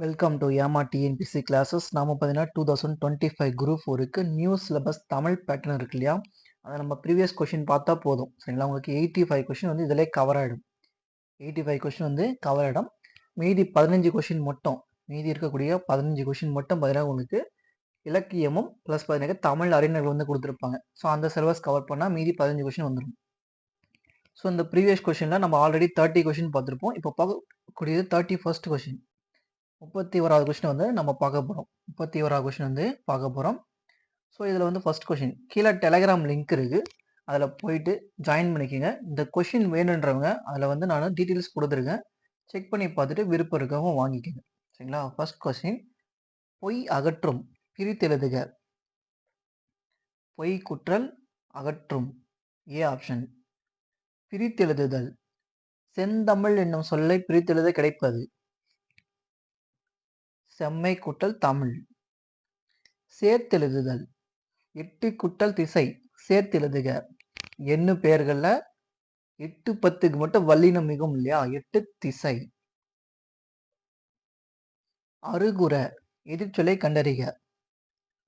Welcome to யாமா TNPSC classes. நாம பார்த்தீங்கன்னா 2025 குரூப் 4க்கு நியூ சிலபஸ் தமிழ் பேட்டர்ன் இருக்கு இல்லையா, அதை நம்ம ப்ரீவியஸ் கொஷின் பார்த்தா போதும் சரிங்களா. உங்களுக்கு 85 கொஷின் வந்து இதிலே கவர் ஆகிடும். 85 கொஷின் வந்து கவர் ஆகிடும். மீதி 15 கொஷின் மட்டும், மீதி இருக்கக்கூடிய 15 கொஷின் மட்டும் பார்த்தீங்கன்னா உங்களுக்கு இலக்கியமும் ப்ளஸ் பார்த்தீங்கன்னா தமிழ் அறிஞர்கள் வந்து கொடுத்துருப்பாங்க. ஸோ அந்த சிலபஸ் கவர் பண்ணால் மீதி 15 கொஷின் வந்துடும். ஸோ இந்த ப்ரீவியஸ் கொஷினில் நம்ம ஆல்ரெடி 30 கொஷின் பார்த்துருப்போம். இப்போ பார்க்கக்கூடியது 31st கொஷின். 31வது கொஸ்டின் வந்து நம்ம பார்க்க போகிறோம். 31வது கொஸ்டின் வந்து பார்க்க போகிறோம். ஸோ இதில் வந்து ஃபர்ஸ்ட் கொஸ்டின் கீழே டெலகிராம் லிங்க் இருக்குது, அதில் போயிட்டு ஜாயின் பண்ணிக்கோங்க. இந்த கொஷின் வேணுன்றவங்க அதில் வந்து நான் டீட்டெயில்ஸ் கொடுத்துருக்கேன், செக் பண்ணி பார்த்துட்டு விருப்பம் இருக்கவங்க வாங்கிக்கோங்க சரிங்களா. ஃபர்ஸ்ட் கொஸ்டின் பொய் அகற்றும் பிரித்தெழுதுக. பொய் குற்றல் அகற்றும் ஏ ஆப்ஷன். பிரித்தெழுதுதல் செந்தமிழ் என்னும் சொல்லை பிரித்தெழுத கிடைப்பது செம்மை குட்டல் தமிழ். சேர்த்தெழுதுதல் எட்டு குட்டல் திசை சேர்த்தெழுதுக. எண்ணு பெயர்கள்ல 8 10க்கு மட்டும் வல்லினம் மிகும் இல்லையா, 8 திசை. அருகுற எதிர்ச்சொல்லை கண்டறிக.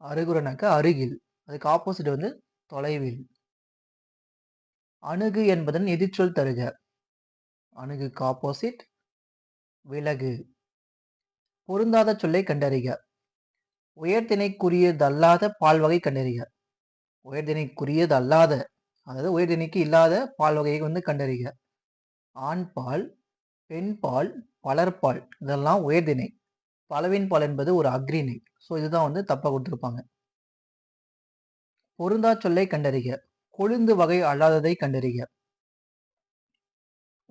அருகுறனாக்க அருகில், அதுக்கு ஆப்போசிட் வந்து தொலைவில். அணுகு என்பதன் எதிர்ச்சொல் தருக. அணுகுக்கு ஆப்போசிட் விலகு. பொருந்தாத சொல்லை கண்டறிக. உயர்திணைக்குரியதல்லாத பால் வகை கண்டறிக. உயர்திணைக்குரியது அல்லாத, அதாவது உயர்திணைக்கு இல்லாத பால் வகையை வந்து கண்டறிக. ஆண் பால், பெண் பால், பலர்பால் இதெல்லாம் உயர்திணை. பலவின் பால் என்பது ஒரு அக்ரிணை. ஸோ இதுதான் வந்து தப்பா கொடுத்துருப்பாங்க. பொருந்தா சொல்லை கண்டறிக. கொழுந்து வகை அல்லாததை கண்டறிக.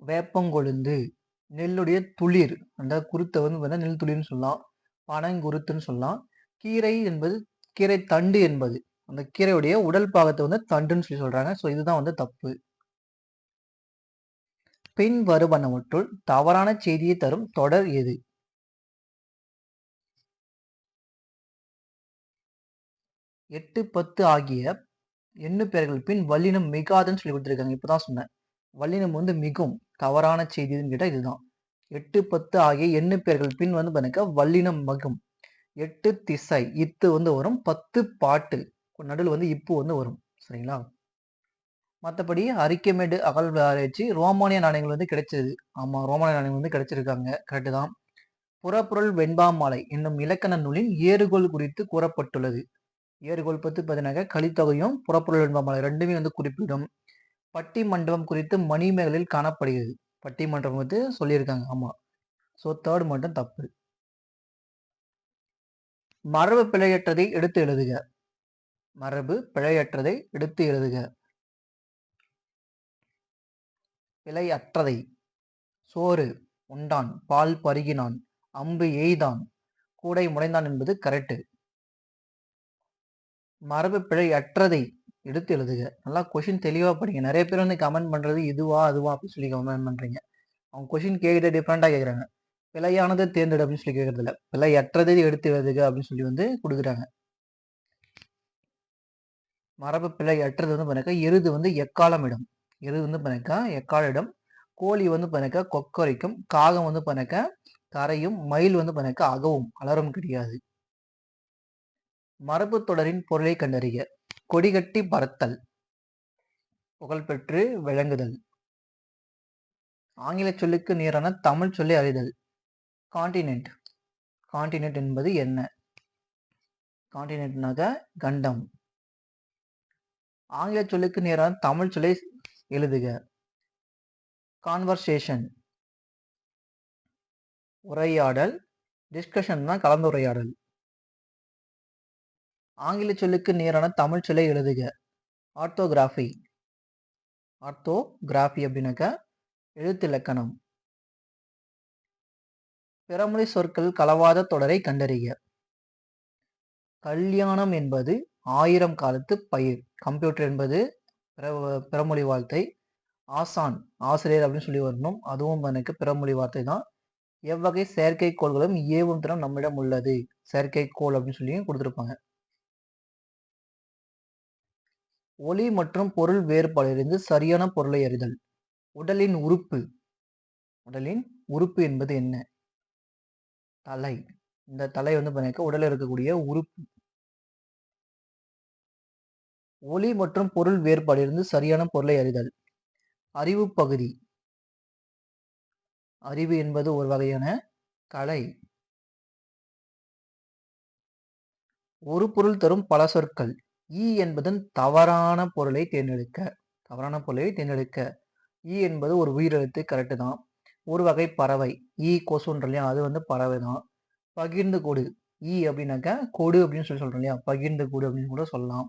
வேப்பங்கொழுந்து நெல்லுடைய துளிர், அந்த குருத்தை வந்து நெல் துளிர்னு சொல்லலாம், பனங்குருத்துன்னு சொல்லலாம். கீரை என்பது கீரை தண்டு என்பது அந்த கீரையுடைய உடல் பாகத்தை வந்து தண்டுன்னு சொல்லி சொல்றாங்க. ஸோ இதுதான் வந்து தப்பு. பின் வருவனவற்றுள் தவறான செய்தியை தரும் தொடர் எது? 8 10 ஆகிய எண்ணு பெயர்கள் பின் வல்லினம் மிகாதுன்னு சொல்லி கொடுத்துருக்காங்க. இப்பதான் சொன்னேன், வல்லினம் வந்து மிகும் தவறான செய்தின்னு கேட்டால் இதுதான். 8 10 ஆகிய எண்ணு பெயர்கள் பின் வந்து பாருங்க வல்லினம் மகும். 8 திசை இத்து வந்து வரும். 10 பாட்டு நடுவில் வந்து இப்பு வந்து வரும் சரிங்களா. மற்றபடி அரிக்கமேடு அகழ்வாராய்ச்சி ரோமானிய நாணயங்கள் வந்து கிடைச்சது. ஆமா, ரோமானிய நாணயங்கள் வந்து கிடைச்சிருக்காங்க, கரெக்டு தான். புறப்பொருள் வெண்பாமாலை என்னும் இலக்கண நூலின் ஏறுகோள் குறித்து கூறப்பட்டுள்ளது. ஏறுகோள் பற்றி பார்த்தீங்கன்னாக்க கலித்தொகையும் புறப்பொருள் வெண்பாமாலை ரெண்டுமே வந்து குறிப்பிடும். பட்டி மண்டபம் குறித்து மணிமேகலையில் காணப்படுகிறது. பட்டி மண்டபம் வந்து சொல்லியிருக்காங்க. ஆமா, ஸோ தேர்ட் மட்டும் தப்பு. மரபு பிழையற்றதை எடுத்து எழுதுக. மரபு பிழையற்றதை எடுத்து எழுதுக. பிழையற்றதை சோறு உண்டான், பால் பருகினான், அம்பு எய்தான், கூடை முடைந்தான் என்பது கரெக்டு. மரபு பிழையற்றதை எடுத்து எழுதுக. நல்லா கொஷின் தெளிவாக படிங்க. நிறைய பேர் வந்து கமெண்ட் பண்ணுறது இதுவா அதுவா அப்படின்னு சொல்லி கமெண்ட் பண்ணுறீங்க. அவங்க கொஷின் கேட்குறது டிஃப்ரெண்ட்டாக கேட்குறாங்க. பிழையானதை தேர்ந்தெடு அப்படின்னு சொல்லி கேட்கறது இல்லை, பிழையற்றதை எடுத்து எழுதுக அப்படின்னு சொல்லி வந்து கொடுக்குறாங்க. மரபு பிழையற்றது வந்து பண்ணாக்கா எருது வந்து எக்காலம் இடம். எருது வந்து பண்ணாக்கா எக்கால இடம். கோழி வந்து பண்ணாக்கா கொக்கரிக்கும். காகம் வந்து பண்ணாக்கா கரையும். மயில் வந்து பண்ணாக்கா அகவும், அலரும் கிடையாது. மரபு தொடரின் பொருளை கண்டறிக. கொடிகட்டி பறத்தல், புகழ்பெற்று விளங்குதல். ஆங்கில சொல்லுக்கு நேரான தமிழ் சொல்லை அறிதல். காண்டினென்ட். காண்டினென்ட் என்பது என்ன? காண்டினென்ட்னாக கண்டம். ஆங்கில சொல்லுக்கு நேரான தமிழ் சொல்லை எழுதுக. கான்வர்சேஷன் உரையாடல். டிஸ்கஷன் தான் கலந்துரையாடல். ஆங்கில சொல்லுக்கு நேரான தமிழ் சொல்லை எழுதுக. ஆர்த்தோகிராஃபி. ஆர்த்தோகிராஃபி அப்படின்னாக்க எழுத்திலக்கணம். பிறமொழி சொற்கள் கலவாத தொடரை கண்டறிக. கல்யாணம் என்பது 1000 காலத்து பயிர். கம்ப்யூட்டர் என்பது பிறமொழி வார்த்தை. ஆசான் ஆசிரியர் அப்படின்னு சொல்லி வரணும், அதுவும் எனக்கு பிறமொழி வார்த்தை தான். எவ்வகை செயற்கைக்கோள்களும் ஏவும் திறம் நம்மிடம் உள்ளது. செயற்கைக்கோள் அப்படின்னு சொல்லி கொடுத்துருப்பாங்க. ஒளி மற்றும் பொருள் வேறுபாடிலிருந்து சரியான பொருளை அறிதல். உடலின் உறுப்பு. உடலின் உறுப்பு என்பது என்ன? தலை. இந்த தலை வந்து பார்த்தீங்கன்னாக்கா உடல்ல இருக்கக்கூடிய உறுப்பு. ஒலி மற்றும் பொருள் வேறுபாடிலிருந்து சரியான பொருளை அறிதல். அறிவு பகுதி. அறிவு என்பது ஒரு வகையான கலை. ஒரு பொருள் தரும் பல சொற்கள். என்பதன் தவறான பொருளை தேர்ந்தெடுக்க. தவறான பொருளை தேர்ந்தெடுக்க. என்பது ஒரு உயிரெழுத்து கரெக்ட் தான். ஒரு வகை பறவை. கொசுன்ற இல்லையா? அது வந்து பறவை தான். பகிர்ந்து கொடு. அப்படின்னாக்கா கொடு அப்படின்னு சொல்றோம் இல்லையா? பகிர்ந்து கொடு அப்படின்னு கூட சொல்லலாம்.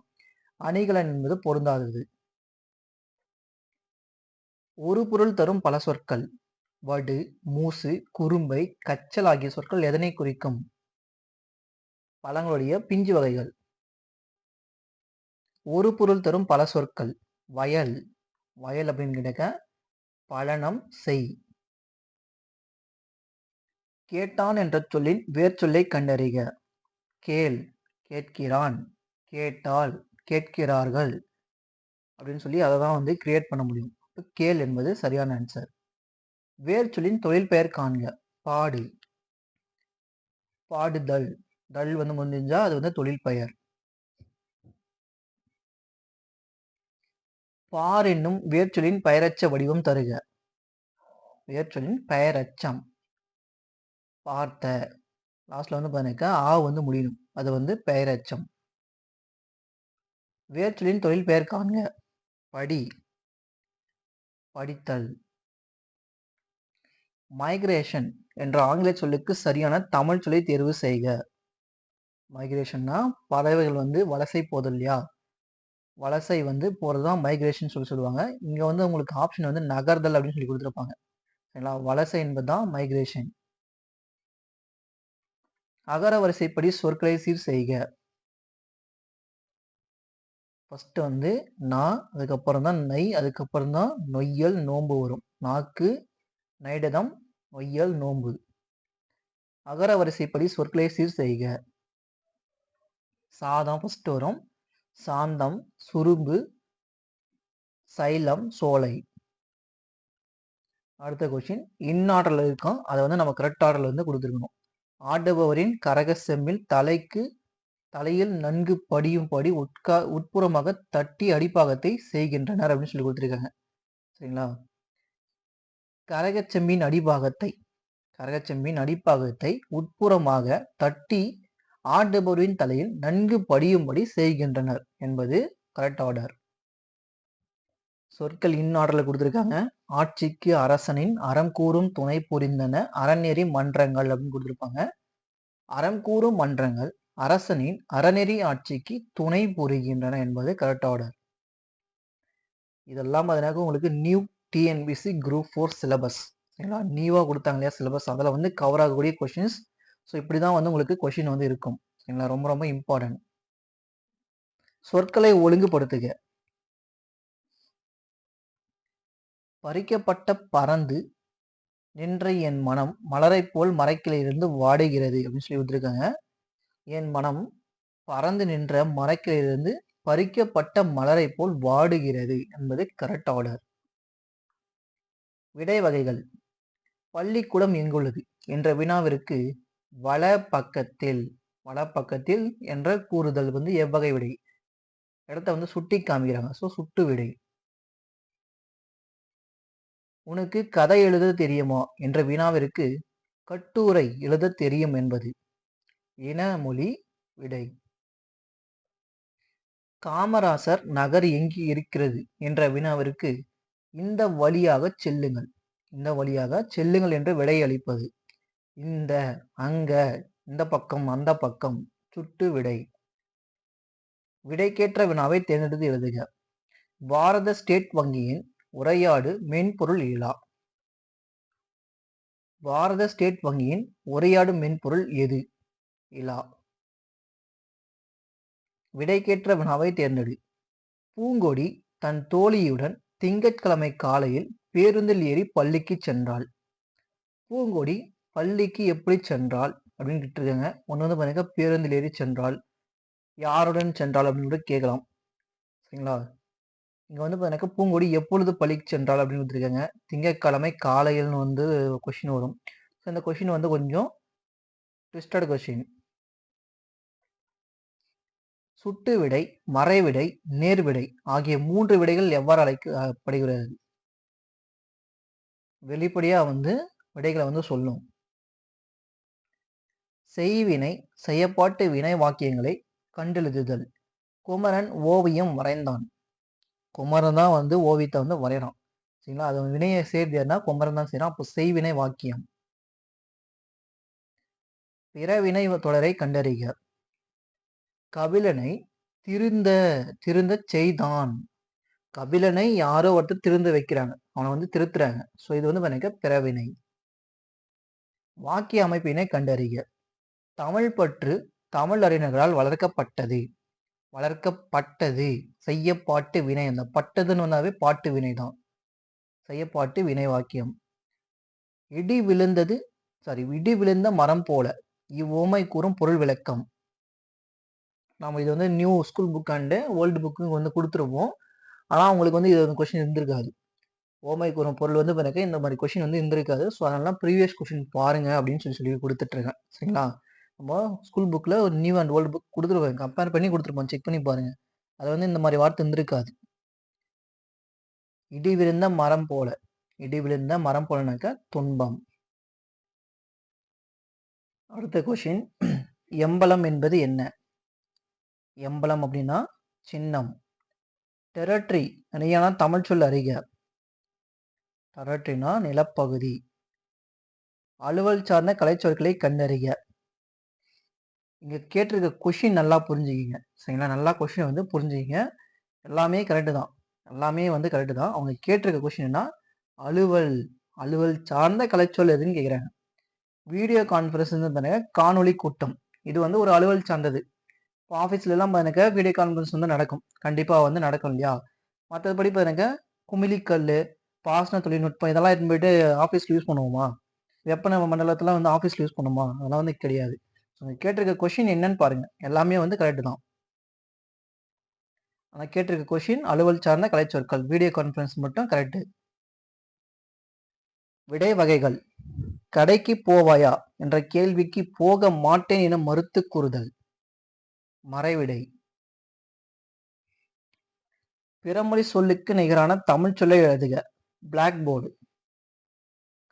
அணிகலன் என்பது பொருந்தாதது. ஒரு பொருள் தரும் பல சொற்கள். வடு, மூசு, குறும்பை, கச்சல் ஆகிய சொற்கள் எதனை குறிக்கும்? பழங்களுடைய பிஞ்சு வகைகள். ஒரு பொருள் தரும் பல சொற்கள். வயல். வயல் அப்படின்னு கேட்டாக்க பழனம் செய். கேட்டான் என்ற சொல்லின் வேர்ச்சொல்லை கண்டறிக. கேள், கேட்கிறான், கேட்டால், கேட்கிறார்கள் அப்படின்னு சொல்லி அதை தான் வந்து கிரியேட் பண்ண முடியும். கேள் என்பது சரியான ஆன்சர். வேர்ச்சொல்லின் தொழில் பெயர் காண்க. பாடு. பாடுதல். தல் வந்து முடிஞ்சா அது வந்து தொழில் பெயர். பார் என்னும் வேர்ச்சொல்லின் பெயரச்ச வடிவம் தருக. வேர்ச்சொல்லின் பெயரச்சம். பார்த்த. லாஸ்ட்ல வந்து பாத்தீங்கன்னா வந்து முடியணும். அது வந்து பெயரச்சம். வேர்ச்சொல்லின் தொழில் பெயர் காண்க. படி. படித்தல். மைக்ரேஷன் என்ற ஆங்கில சொல்லுக்கு சரியான தமிழ் சொல்லை தேர்வு செய்க. மைக்ரேஷன்னா பறவைகள் வந்து வலசை போகுது இல்லையா? வலசை வந்து போறதுதான் மைக்ரேஷன் சொல்லுவாங்க. இங்க வந்து உங்களுக்கு ஆப்ஷன் வந்து நகர்தல் அப்படின்னு சொல்லி கொடுத்துருப்பாங்க. சரிங்களா? வலசை என்பதுதான் மைக்ரேஷன். அகர வரிசைப்படி சொற்களை சீர் செய்க. ஃபர்ஸ்ட் வந்து நா, அதுக்கப்புறம் தான் நை, அதுக்கப்புறம் தான் நொய்யல் நோம்பு வரும். நாக்கு, நைடதம், நொய்யல் நோம்பு. அகர வரிசைப்படி சொற்களை சீர் செய்க. சாதம் ஃபர்ஸ்ட் வரும். சாந்தம், சுரும்பு, சைலம், சோலை. அடுத்த கொஸ்டின் இன் ஆர்டர்ல இருக்கும். அதை வந்து நம்ம கரெக்ட் ஆர்டர்ல வந்து கொடுத்துருக்கணும். ஆடுபவரின் கரக செம்மில் தலையில் நன்கு படியும்படி உட்புறமாக தட்டி அடிப்பாகத்தை செய்கின்றனர் அப்படின்னு சொல்லி கொடுத்துருக்காங்க. சரிங்களா? கரகச்செம்பின் அடிப்பாகத்தை உட்புறமாக தட்டி ஆடுபவரின் தலையில் நன்கு படியும்படி செய்கின்றனர் என்பது கரெக்ட் ஆர்டர். சொற்கள் இன் ஆர்டர்ல கொடுத்துருக்காங்க. ஆட்சிக்கு அரசனின் அறம் கூறும் துணை புரிந்தன அறநெறி மன்றங்கள் அப்படின்னு கொடுத்துருப்பாங்க. அறம் கூறும் மன்றங்கள் அரசனின் அறநெறி ஆட்சிக்கு துணை புரிகின்றன என்பது கரெக்ட் ஆர்டர். இதெல்லாம் பார்த்தீங்கன்னா உங்களுக்கு நியூ டிஎன்பிசி குரூப் 4 சிலபஸ். சரிங்களா? நியூவா கொடுத்தாங்க இல்லையா சிலபஸ், அதில் வந்து கவர் ஆகக்கூடிய கொஸ்டின்ஸ். ஸோ இப்படிதான் வந்து உங்களுக்கு கொஸ்டின் வந்து இருக்கும். சரிங்களா? ரொம்ப ரொம்ப இம்பார்ட்டன்ட். சொற்களை ஒழுங்குபடுத்துக. பறிக்கப்பட்ட பறந்து நின்ற என் மனம் மலரை போல் மரக்கிளையிலிருந்து வாடுகிறது அப்படின்னு சொல்லி விட்டுருக்காங்க. என் மனம் பறந்து நின்ற மரக்கிளையிலிருந்து பறிக்கப்பட்ட மலரை போல் வாடுகிறது என்பது கரெக்ட் ஆர்டர். விடை வகைகள். பள்ளிக்கூடம் எங்குள்ளது என்ற வினாவிற்கு வலப்பக்கத்தில் என்ற கூறுதல் வந்து எவ்வகை விடை. இடத்த வந்து சுட்டி காமிக்கிறாங்க. ஸோ சுட்டு விடை. உனக்கு கதை எழுத தெரியுமா என்ற வினாவிற்கு கட்டுரை எழுத தெரியும் என்பது இனமொழி விடை. காமராசர் நகர் எங்கு இருக்கிறது என்ற வினாவிற்கு இந்த வழியாக செல்லுங்கள் என்று விடை அளிப்பது இந்த, அங்க, இந்த பக்கம், அந்த பக்கம். சுட்டு விடை. விடைக்கேற்ற வினாவை தேர்ந்தெடுத்து எழுதுக. பாரத ஸ்டேட் வங்கியின் உரையாடு மென்பொருள் இலா. பாரத ஸ்டேட் வங்கியின் உரையாடு மென்பொருள் எது? இலா. விடைக்கேற்ற வினாவை தேர்ந்தெடு. பூங்கொடி தன் தோழியுடன் திங்கட்கிழமை காலையில் பேருந்தில் ஏறி பள்ளிக்கு சென்றாள். பூங்கொடி பள்ளிக்கு எப்படி சென்றாள் அப்படின்னு கேட்டிருக்காங்க. ஒன்று வந்து பார்த்தீங்கன்னா பேருந்தில் ஏறி சென்றாள், யாருடன் சென்றாள் அப்படின்னு கூட கேட்கலாம். சரிங்களா? இங்க வந்து பார்த்தீங்கன்னா பூங்கொடி எப்பொழுது பள்ளிக்கு சென்றாள் அப்படின்னு கொடுத்துருக்காங்க. திங்கட்கிழமை காலையில்னு வந்து கொஸ்டின் வரும். ஸோ இந்த கொஸ்டின் வந்து கொஞ்சம் ட்விஸ்டட் கொஸ்டின். சுட்டு விடை, மறைவிடை, நேர்விடை ஆகிய 3 விடைகள் எவ்வாறு அழைக்கப்படுகிறது? வெளிப்படையா வந்து விடைகளை வந்து சொல்லும். செய்வினை, செய்யப்பாட்டு வினை வாக்கியங்களை கண்டெழுதுதல். குமரன் ஓவியம் வரைந்தான். குமரன் தான் வந்து ஓவியத்தை வந்து வரைகிறான். சரிங்களா? அது வினையை சேர்ந்தா குமரன் தான் செய்யறான். அப்போ செய்வினை வாக்கியம். பிறவினை தொடரை கண்டறிக. கபிலனை திருந்த செய்தான். கபிலனை யாரோ ஒருத்தர் திருந்த வைக்கிறாங்க, அவனை வந்து திருத்துறாங்க. ஸோ இது வந்து எனக்கு பிறவினை. வாக்கிய அமைப்பினை கண்டறிக. தமிழ் பற்று தமிழ் அறிஞர்களால் வளர்க்கப்பட்டது செய்யப்பாட்டு வினை. அந்த பட்டதுன்னு வந்தாவே பாட்டு வினை தான். செய்யப்பாட்டு வினை வாக்கியம். இடி விழுந்த மரம் போல இவ்வுவமை கூறும் பொருள் விளக்கம். நம்ம இது வந்து new school book and old book வந்து கொடுத்துருவோம். ஆனால் உங்களுக்கு வந்து இது வந்து கொஸ்டின் இருந்திருக்காது. ஓமை கூறும் பொருள் வந்து எனக்கு இந்த மாதிரி கொஸ்டின் வந்து இருந்திருக்காது. ஸோ அதனால ப்ரீவியஸ் கொஸ்டின் பாருங்க அப்படின்னு சொல்லி கொடுத்துட்ருக்கேன். சரிங்களா? நம்ம ஸ்கூல் புக்கில் ஒரு நியூ அண்ட் ஓல்டு புக் கொடுத்துருப்போம், கம்பேர் பண்ணி கொடுத்துருப்போம், செக் பண்ணி பாருங்க. அது வந்து இந்த மாதிரி வார்த்தை இருந்திருக்காது. இடி விழுந்த மரம் போலனாக்க துன்பம். அடுத்த கொஸ்டின், எம்பலம் என்பது என்ன? எம்பலம் அப்படின்னா சின்னம். டெரட்டரி சரியான தமிழ் சொல் அறிக. டெரட்டரினா நிலப்பகுதி. அலுவல் சார்ந்த கலைச்சொற்களை கண்டறிக. இங்க கேட்டிருக்க கொஸ்டின் நல்லா புரிஞ்சுக்கிங்க. சரிங்களா? நல்லா கொஸ்டின் வந்து புரிஞ்சுக்கிங்க. எல்லாமே கரெக்டு தான். எல்லாமே வந்து கரெக்டு தான். அவங்க கேட்டிருக்க கொஸ்டின்னா அலுவல் சார்ந்த கலைச்சொல் எதுன்னு கேட்குறாங்க. வீடியோ கான்ஃபரன்ஸ் பாருங்க, காணொலி கூட்டம். இது வந்து ஒரு அலுவல் சார்ந்தது. இப்போ ஆஃபீஸ்ல எல்லாம் பாருங்க வீடியோ கான்ஃபரன்ஸ் வந்து நடக்கும், கண்டிப்பாக வந்து நடக்கும் இல்லையா? மற்றபடி பாருங்க குமிழிக்கல், பாசன தொழில்நுட்பம் இதெல்லாம் எடுத்து போயிட்டு ஆஃபீஸ்ல யூஸ் பண்ணுவோமா? வெப்பன மண்டலத்தில் வந்து ஆஃபீஸ்ல யூஸ் பண்ணுமா? அதெல்லாம் வந்து கிடையாது. கேட்டிருக்க கொஸ்டின் என்னன்னு பாருங்க, எல்லாமே வந்து கரெக்டு தான். ஆனால் கேட்டிருக்க கொஸ்டின் அலுவல் சார்ந்த கலைச்சொற்கள், வீடியோ கான்ஃபரன்ஸ் மட்டும் கரெக்டு. விடை வகைகள். கடைக்கு போவாயா என்ற கேள்விக்கு போக மாட்டேன் என மறுத்து கூறுதல் மறைவிடை. பிறமொழி சொல்லுக்கு நிகரான தமிழ் சொல்லை எழுதுக. பிளாக் போர்டு,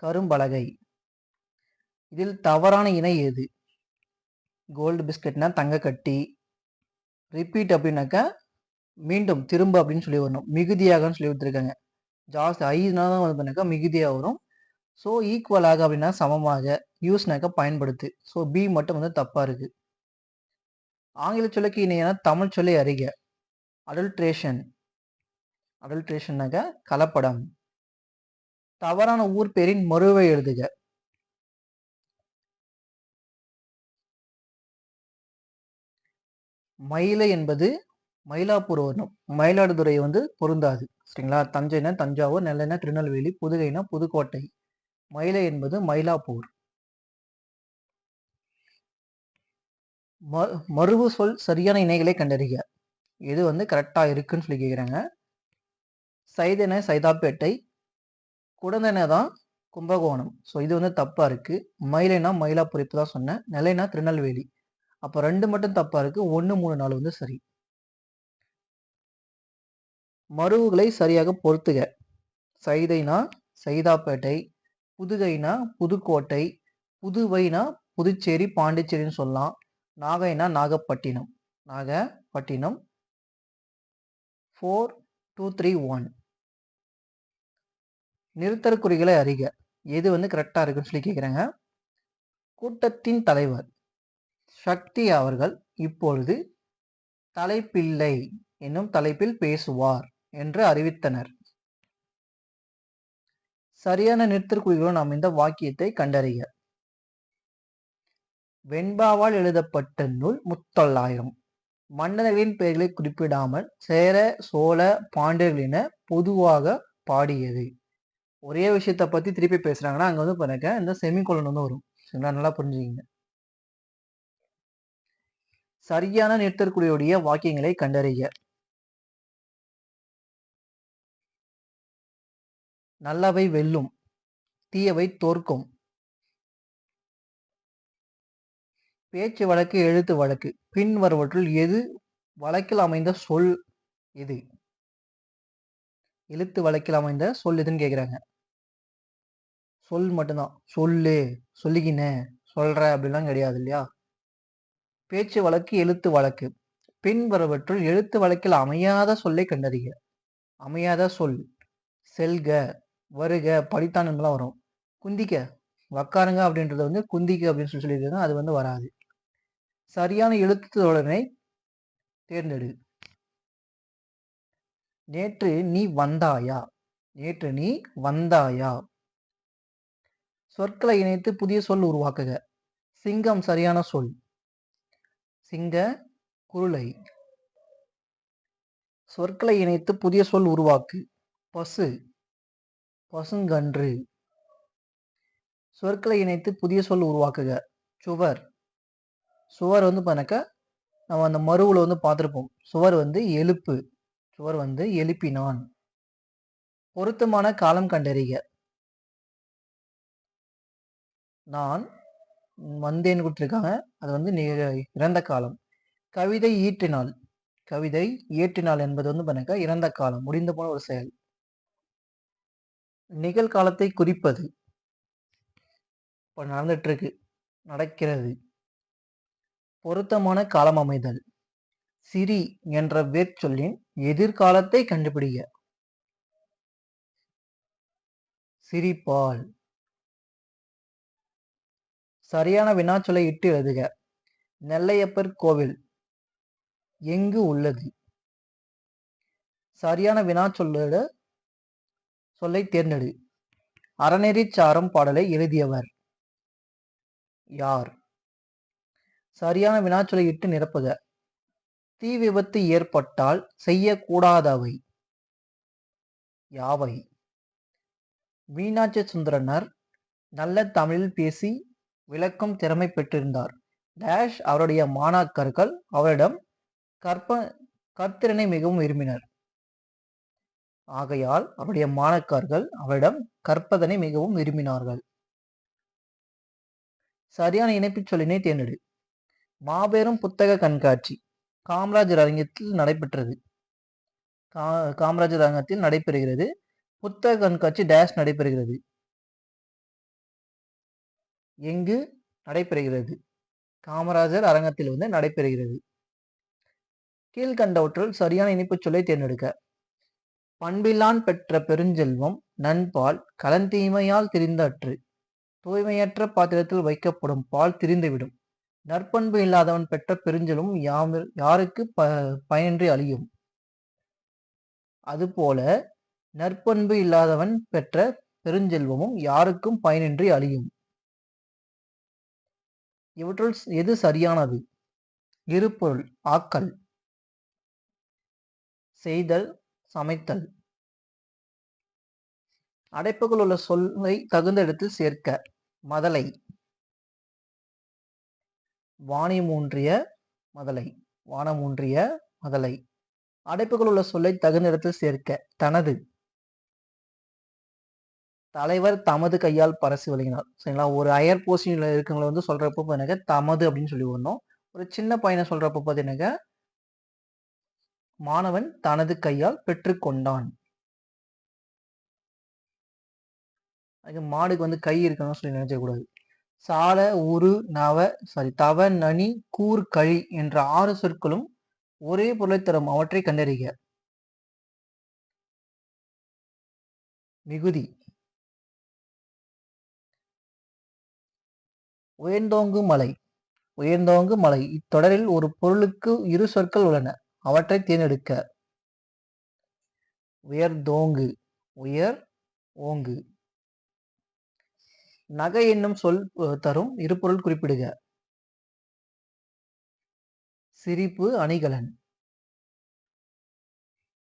கரும்பலகை. இதில் தவறான இணை எது? கோல்டு பிஸ்கட்னா தங்க கட்டி. ரிப்பீட் அப்படின்னாக்கா மீண்டும் திரும்ப அப்படின்னு சொல்லி வரணும். மிகுதியாக சொல்லி கொடுத்துருக்காங்க. ஜாஸ்தி ஐனா தான் வந்து மிகுதியாக வரும். ஸோ ஈக்குவலாக அப்படின்னா சமமாக, யூஸ்னாக்கா பயன்படுத்து. ஸோ பி மட்டும் வந்து தப்பா இருக்கு. ஆங்கில சொல்லுக்கு இணையான தமிழ் சொல்லை அறிக. அடல்ட்ரேஷன்னாக்க கலப்படம். தவறான ஊர் பேரின் மறுவை எழுதுக. மயிலை என்பது மயிலாப்பூர் வரணும், மயிலாடுதுறை வந்து பொருந்தாது. சரிங்களா? தஞ்சைனா தஞ்சாவூர், நெல்லைனா திருநெல்வேலி, புதுகைனா புதுக்கோட்டை. மயிலை என்பது மயிலாப்பூர். மறுவு சொல் சரியான இணைகளை கண்டறிக. எது வந்து கரெக்டா இருக்குன்னு சொல்லி கேட்குறாங்க. சைதன சைதாப்பேட்டை, குடந்தன தான் கும்பகோணம். ஸோ இது வந்து தப்பா இருக்கு. மயிலைனா மயிலாப்பூர் இப்போ தான் சொன்னேன். நெல்லைனா திருநெல்வேலி. அப்போ 2 மட்டும் தப்பா இருக்கு. 1, 3, 4 வந்து சரி. மருவுகளை சரியாக பொறுத்துக. சைதைனா சைதாப்பேட்டை, புதுகைனா புதுக்கோட்டை, புதுவைனா புதுச்சேரி பாண்டிச்சேரின்னு சொல்லலாம். நாகைனா நாகப்பட்டினம். 4, 2, 3, 1. நிறுத்தற்குறிகளை அறிக. எது வந்து கரெக்டா இருக்குன்னு சொல்லி கேட்குறாங்க. கூட்டத்தின் தலைவர் சக்தி அவர்கள் இப்பொழுது தலைப்பில்லை என்னும் தலைப்பில் பேசுவார் என்று அறிவித்தனர். சரியான நிறுத்தற்குறிகளும் நாம் இந்த வாக்கியத்தை கண்டறிக. வெண்பாவால் எழுதப்பட்ட நூல் முத்தொள்ளாயிரம். மன்னர்களின் பெயர்களை குறிப்பிடாமல் சேர, சோழ, பாண்டியர்களின பொதுவாக பாடியது. ஒரே விஷயத்த பத்தி திருப்பி பேசுறாங்கன்னா அங்க வந்து பாருங்க இந்த செமிகோலன் வந்து வரும். சரிங்களா? நல்லா புரிஞ்சுக்கிங்க. சரியான நிறுத்தற்குறியுடைய வாக்கியங்களை கண்டறிக. நல்லவை வெல்லும், தீயவை தோற்கும். பேச்சு வழக்கு, எழுத்து வழக்கு பின்வருவற்றுள் எது வழக்கில் அமைந்த சொல் எது? எழுத்து வழக்கில் அமைந்த சொல் எதுன்னு கேக்குறாங்க. சொல் மட்டும்தான். சொல்லு, சொல்லிக்கினேன், சொல்ற அப்படிலாம் கிடையாது இல்லையா? பேச்சு வழக்கு, எழுத்து வழக்கு பின்வருவற்றுள் எழுத்து வழக்கில் அமையாத சொல்லை கண்டறிக. அமையாத சொல் செல்க, வருக, படித்தான் என்பதெல்லாம் வரும். குந்திக்க, உக்காருங்க அப்படின்றது வந்து குந்திக்க அப்படின்னு சொல்லியிருக்காங்க. அது வந்து வராது. சரியான எழுத்து தொடரை தேர்ந்தெடு. நேற்று நீ வந்தாயா? நேற்று நீ வந்தாயா? சொற்களை இணைத்து புதிய சொல் உருவாக்குக. சிங்கம் சரியான சொல். சிங்க, குருளை. சொற்களை இணைத்து புதிய சொல் உருவாக்கு. பசு, பசுங்கன்று. சொற்களை இணைத்து புதிய சொல் உருவாக்குக. சுவர். சுவர் வந்து பாருக்க நம்ம அந்த மருவுல வந்து பார்த்திருப்போம். சுவர் வந்து எழுப்பு. சுவர் வந்து எழுப்பினான். பொருத்தமான காலம் கண்டறிக. நான் வந்தேன்னு கொடுத்துருக்காங்க. அது வந்து இறந்த காலம். கவிதை ஈற்றினாள். கவிதை இயற்றினாள் என்பது வந்து பாருங்க இறந்த காலம், முடிந்து போன ஒரு செயல். நிகழ்காலத்தை குறிப்பது. இப்ப நடந்துட்டு இருக்கு, நடக்கிறது. பொருத்தமான காலம் அமைதல். சிரி என்ற வேர்ச்சொல்லின் எதிர்காலத்தை கண்டுபிடிக்க. சிரிப்பால். சரியான வினாச்சொல்லை இட்டு எழுதுக. நெல்லையப்பர் கோவில் எங்கு உள்ளது? சரியான வினாச்சொல்லோட சொல்லை தேர்ந்தெடு. அறநெறி சாரம் பாடலை எழுதியவர் யார்? சரியான வினாச்சொல்லை இட்டு நிரப்புக. தீ விபத்து ஏற்பட்டால் செய்யக்கூடாதவை யாவை? மீனாட்சி சுந்தரனர் நல்ல தமிழில் பேசி விளக்கும் திறமை பெற்றிருந்தார். டேஷ் அவருடைய மாணாக்கர்கள் அவரிடம் கற்திறனை மிகவும் விரும்பினர். ஆகையால் அவருடைய மாணாக்கர்கள் அவரிடம் கற்பதனை மிகவும் விரும்பினார்கள். சரியான இணைப்புச் சொல்லினை தேர்ந்தெடு. மாபெரும் புத்தக கண்காட்சி காமராஜர் அரங்கத்தில் நடைபெற்றது. காமராஜர் அரங்கத்தில் நடைபெறுகிறது. புத்தக கண்காட்சி டேஷ் நடைபெறுகிறது. எங்கு நடைபெறுகிறது? காமராஜர் அரங்கத்தில் வந்து நடைபெறுகிறது. கீழ்கண்டவற்றுள் சரியான இணைப்புச் சொல்லை தேர்ந்தெடுக்க. பண்பிலான் பெற்ற பெருஞ்செல்வம் நன்பால் களந்தீமையால் திரிந்தற்று. தூய்மையற்ற பாத்திரத்தில் வைக்கப்படும் பால் திரிந்துவிடும். நற்பண்பு இல்லாதவன் பெற்ற பெருஞ்செல்வம் யாருக்கு பயனின்றி அழியும். அதுபோல நற்பண்பு இல்லாதவன் பெற்ற பெருஞ்செல்வமும் யாருக்கும் பயனின்றி அழியும். இவற்றுள் எது சரியானது? இருபொருள் ஆக்கல், செய்தல், சமைத்தல். அடைப்புகள் உள்ள சொல்லை தகுந்த இடத்தில் சேர்க்க. மதலை, வாணிமூன்றிய மதலை, வானமூன்றிய மதலை. அடைப்புகள் உள்ள சொல்லை தகுந்த இடத்தில் சேர்க்க. தனது, தலைவர் தமது கையால் பரிசு வழங்கினார். சரிங்களா? ஒரு ஹையர் போஸ்டிங்ல இருக்கவங்களை வந்து சொல்றப்போ பார்த்தீங்கன்னா தமது அப்படின்னு சொல்லி வரணும். ஒரு சின்ன பையனை சொல்றப்போ பார்த்தீங்கன்னா மாணவன் தனது கையால் பெற்றுக்கொண்டான். அதுக்கு மாடுக்கு வந்து கை இருக்கணும்னு சொல்லி நினைச்சக்கூடாது. சால, உரு, தவ, நனி, கூர், கழி என்ற 6 சொற்களும் ஒரே பொருளை தரும். அவற்றை கண்டறிக. மிகுதி. உயர்ந்தோங்கு மலை. உயர்ந்தோங்கு மலை. இத்தொடரில் ஒரு பொருளுக்கு 2 சொற்கள் உள்ளன. அவற்றை தேர்ந்தெடுக்க. உயர்ந்தோங்கு, உயர், ஓங்கு. நகை என்னும் சொல் தரும் இருபொருள் குறிப்பிடுக. சிரிப்பு, அணிகலன்.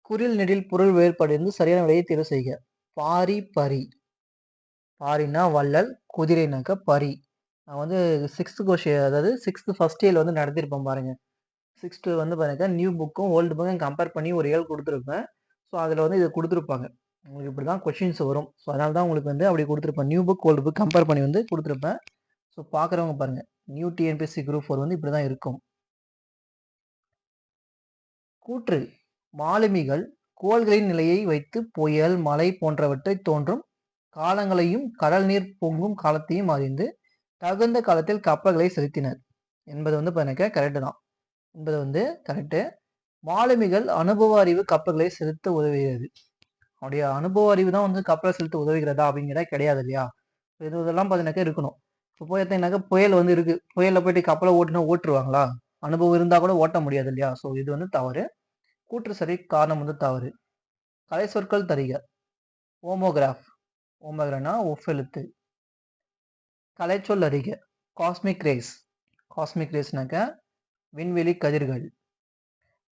குறில் நெடில் பொருள் வேறுபாடு சரியான விடையை தேர்வு செய்க. பாரி, பரி. பாரினா வள்ளல், குதிரைனாக்க பரி. நான் வந்து 6th கொஸ்டின், அதாவது 6th ஃபர்ஸ்ட் இயர்ல வந்து நடத்திருப்பேன் பாருங்க. 6th வந்து பாருங்க நியூ புக்கும் ஓல்டு புக்கும் கம்பேர் பண்ணி ஒரு ஏழு கொடுத்துருப்பேன். ஸோ அதில் வந்து இதை கொடுத்துருப்பாங்க. உங்களுக்கு இப்படி தான் கொஷின்ஸ் வரும். ஸோ அதனால தான் உங்களுக்கு வந்து அப்படி கொடுத்துருப்பேன். New book old book compare பண்ணி வந்து கொடுத்துருப்பேன். ஸோ பார்க்குறவங்க பாருங்க, நியூ டிஎன்பிஎஸ்சி குரூப் 4 வந்து இப்படி தான் இருக்கும். கூற்று: மாலுமிகள் கோள்களின் நிலையை வைத்து புயல், மழை போன்றவற்றை தோன்றும் காலங்களையும் கடல் நீர் பொங்கும் காலத்தையும் அறிந்து தகுந்த காலத்தில் கப்பல்களை செலுத்தினர் என்பது வந்து எனக்கு கரெக்டு தான். என்பது வந்து கரெக்டு. மாலுமிகள் அனுபவ அறிவு கப்பல்களை செலுத்த உதவுகிறது. அவருடைய அனுபவ அறிவு தான் வந்து கப்பலை செலுத்த உதவுகிறதா அப்படிங்கிறத கிடையாது இல்லையா? இதெல்லாம் பார்த்தீங்கன்னாக்கா இருக்கணும். இப்போ பார்த்தீங்கன்னாக்கா புயல் வந்து இருக்கு, புயலில் போயிட்டு கப்பலை ஓட்டுருவாங்களா? அனுபவம் இருந்தால் கூட ஓட்ட முடியாது இல்லையா? ஸோ இது வந்து தவறு. கூற்று சரி, காரணம் வந்து தவறு. கலை சொற்கள் தருக. ஓமோகிராஃப், ஓமோகிரானா ஒஃபெழுத்து. கலைச்சொல் அறிக. காஸ்மிக் ரேஸ், காஸ்மிக் ரேஸ்னாக்க விண்வெளி கதிர்கள்.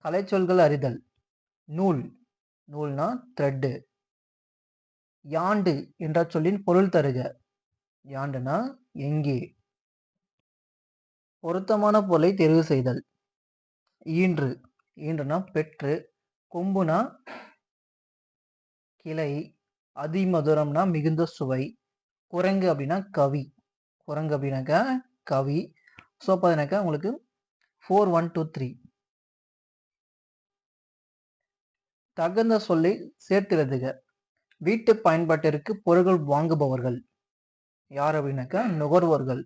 கலைச்சொல்கள் அறிதல். நூல், நூல்னா த்ரெட்டு. யாண்டு என்ற சொல்லின் பொருள் தருக. யாண்டுனா எங்கே. பொருத்தமான பொருளை தேர்வு செய்தல். ஈன்று, ஈன்றுனா பெற்று. கொம்புனா கிளை. அதிமதுரம்னா மிகுந்த சுவை. குரங்கு அப்படின்னா கவி, குரங்கு அப்படின்னாக்கா கவி. ஸோ பார்த்தீங்கன்னாக்கா உங்களுக்கு 4, 1, 2, 3. தகுந்த சொல்லை சேர்த்து எழுதுக. வீட்டு பயன்பாட்டிற்கு பொருட்கள் வாங்குபவர்கள் யார் அப்படின்னாக்கா நுகர்வோர்கள்.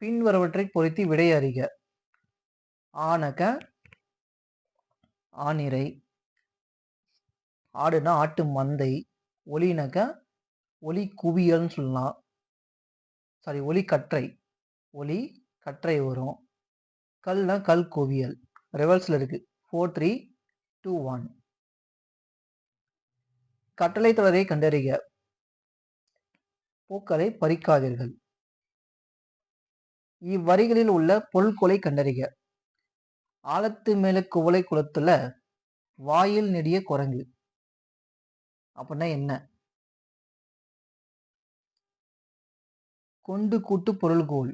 பின்வருவற்றை பொருத்தி விடை அறிக. ஆனக்க ஆனிரை. ஆடுனா ஆட்டு மந்தை. ஒலினாக்க ஒலி குவியல்னு சொல்லலாம். சாரி, ஒலி கற்றை, ஒலி கற்றை வரும். கல்னா கல் குவியல். ரிவர்ஸ்ல இருக்கு. 4, 3, 2, 1. கட்டளை தொடரை கண்டறிக. பூக்களை பறிக்காதீர்கள். இவ்வரிகளில் உள்ள பொருட்களை கண்டறிக. ஆழத்து மேல குவளை குளத்துல வாயில் நெடிய குரங்கு அப்படின்னா என்ன? கொண்டு கூட்டு பொருள்கோள்.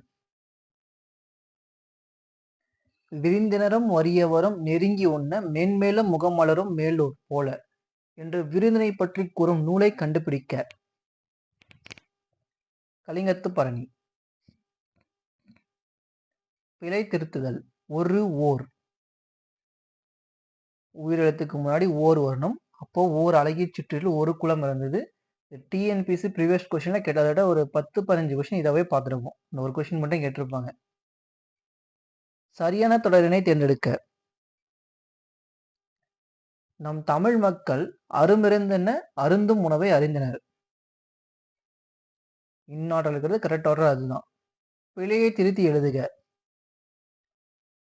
விருந்தினரும் வறியவரும் நெருங்கி உண்ண மென்மேலும் முகமலரும் மேலூர் போல என்று விருந்தினை பற்றி கூறும் நூலை கண்டுபிடிக்க. கலிங்கத்து பரணி. பிழை திருத்துதல். ஒரு ஓர், உயிரெழுத்துக்கு முன்னாடி ஓர் வரணும். அப்போ ஓர் அழகிய சுற்றில் ஒரு குளம் இருந்தது. டிஎன்பிசி ப்ரீவியஸ் கொஸ்டின்ல கிட்டத்தட்ட ஒரு 10-15 கொஸ்டின் இதாவே பார்த்துருப்போம். இந்த ஒரு கொஸ்டின் மட்டும் கேட்டிருப்பாங்க. சரியான தொடரினை தேர்ந்தெடுக்க. நம் தமிழ் மக்கள் அருமிருந்தென்ன அருந்தும் உணவை அறிந்தனர். இன்னாற்றல் இருக்கிறது, கரெக்ட் ஆர்டர் அதுதான். பிழையை திருத்தி எழுதுக.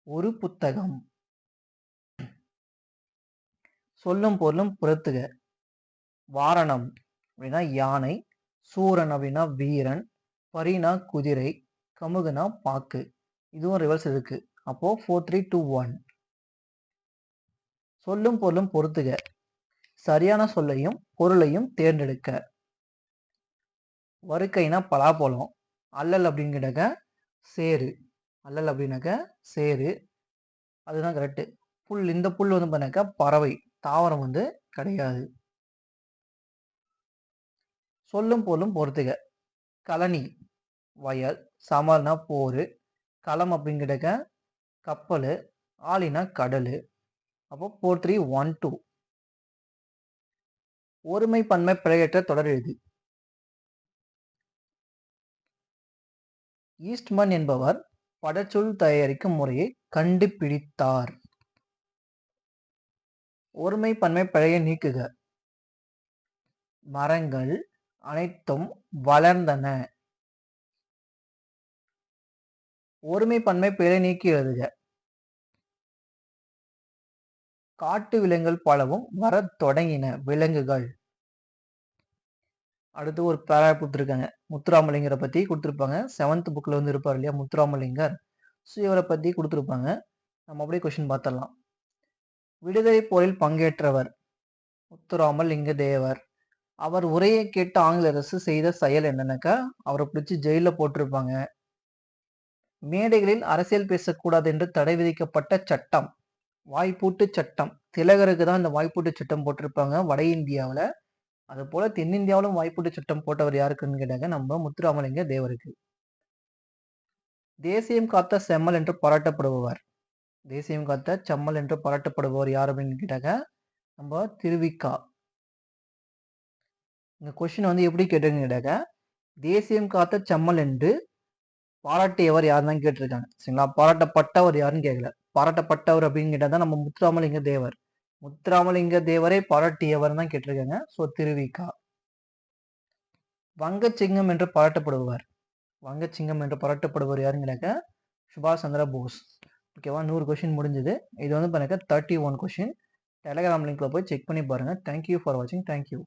ஒரு புத்தகம். சொல்லும் பொருளும் பொருத்துக. வாரணம் அப்படின்னா யானை. சூரன் அப்படின்னா வீரன். பரினா குதிரை. கமுகுனா பாக்கு. இதுவும் ரிவர்ஸ் இருக்கு. அப்போ 4, 3, 2, 1. சொல்லும் பொருளும் பொருத்துக. சரியான சொல்லையும் பொருளையும் தேர்ந்தெடுக்க. வறுக்கைனா பலாப்பழம். அல்லல் அப்படிங்கிட்டக்க சேரு. அல்லல் அப்படின்னாக்க சேரு. அதுதான் கரெக்டு. புல், இந்த புல் வந்து பண்ணாக்கா பறவை, தாவரம் வந்து கிடையாது. சொல்லும் பொருளும் பொறுத்துக. கழனி வயல். சமர்னா போரு. களம் அப்படிங்கிட்டக்க கப்பல். ஆலினா கடல். அப்போ 4, 3, 1, 2. ஒருமை பன்மை பிழையற்ற தொடர் எழுது. ஈஸ்ட்மன் என்பவர் படச்சொல் தயாரிக்கும் முறையை கண்டுபிடித்தார். ஒருமை பன்மை பிழையை நீக்குக. மரங்கள் அனைத்தும் வளர்ந்தன. ஒருமை பன்மை பிழை நீக்கி எழுதுக. காட்டு விலங்குகள் பலவும் வரத் தொடங்கின. விலங்குகள். அடுத்து ஒரு பேராகிராஃப் கொடுத்துருக்காங்க. முத்துராமலிங்கரை பத்தி கொடுத்துருப்பாங்க. 7th புக்ல வந்து இருப்பார் இல்லையா முத்துராமலிங்கர். ஸோ இவரை பத்தி கொடுத்துருப்பாங்க. நம்ம அப்படியே கொஸ்டின் பார்த்துடலாம். விடுதலை போரில் பங்கேற்றவர் முத்துராமலிங்க தேவர். அவர் உரையை கேட்டு ஆங்கில அரசு செய்த செயல் என்னன்னாக்கா அவரை பிடிச்சி ஜெயிலில் போட்டிருப்பாங்க. மேடைகளில் அரசியல் பேசக்கூடாது என்று தடை விதிக்கப்பட்ட சட்டம் வாய்ப்பூட்டு சட்டம். திலகருக்கு தான் இந்த வாய்ப்பூட்டு சட்டம் போட்டிருப்பாங்க வட இந்தியாவில். அதுபோல தென்னிந்தியாவிலும் வாய்ப்பூட்டு சட்டம் போட்டவர் யாருக்குன்னு கேட்டாங்க நம்ம முத்துராமலிங்க தேவருக்கு. தேசியம் காத்த செம்மல் என்று பாராட்டப்படுபவர். தேசியம் காத்த செம்மல் என்று பாராட்டப்படுபவர் யார் அப்படின்னு கேட்டாங்க நம்ம திருவிக்கா. இந்த கொஸ்டின் வந்து எப்படி கேட்டுன்னு கேட்டாங்க தேசியம் காத்த செம்மல் என்று பாராட்டியவர் யாருன்னு தான் கேட்டிருக்காங்க. சரிங்களா? பாராட்டப்பட்டவர் யாருன்னு கேட்கல. பாராட்டப்பட்டவர் அப்படின்னு கேட்டா தான் நம்ம முத்துராமலிங்க தேவர். முத்துராமலிங்க தேவரை பாராட்டியவர் தான் கேட்டிருக்காங்க. ஸோ திருவிக்கா. வங்கச்சிங்கம் என்று பாராட்டப்படுபவர். வங்கச்சிங்கம் என்று பாராட்டப்படுபவர் யாருங்கிறாக்க சுபாஷ் சந்திர போஸ். ஓகேவா? 100 கொஸ்டின் முடிஞ்சது. இது வந்து பாருங்க 31 கொஸ்டின். டெலகிராம் லிங்க்ல போய் செக் பண்ணி பாருங்க. தேங்க்யூ ஃபார் வாட்சிங். தேங்க்யூ.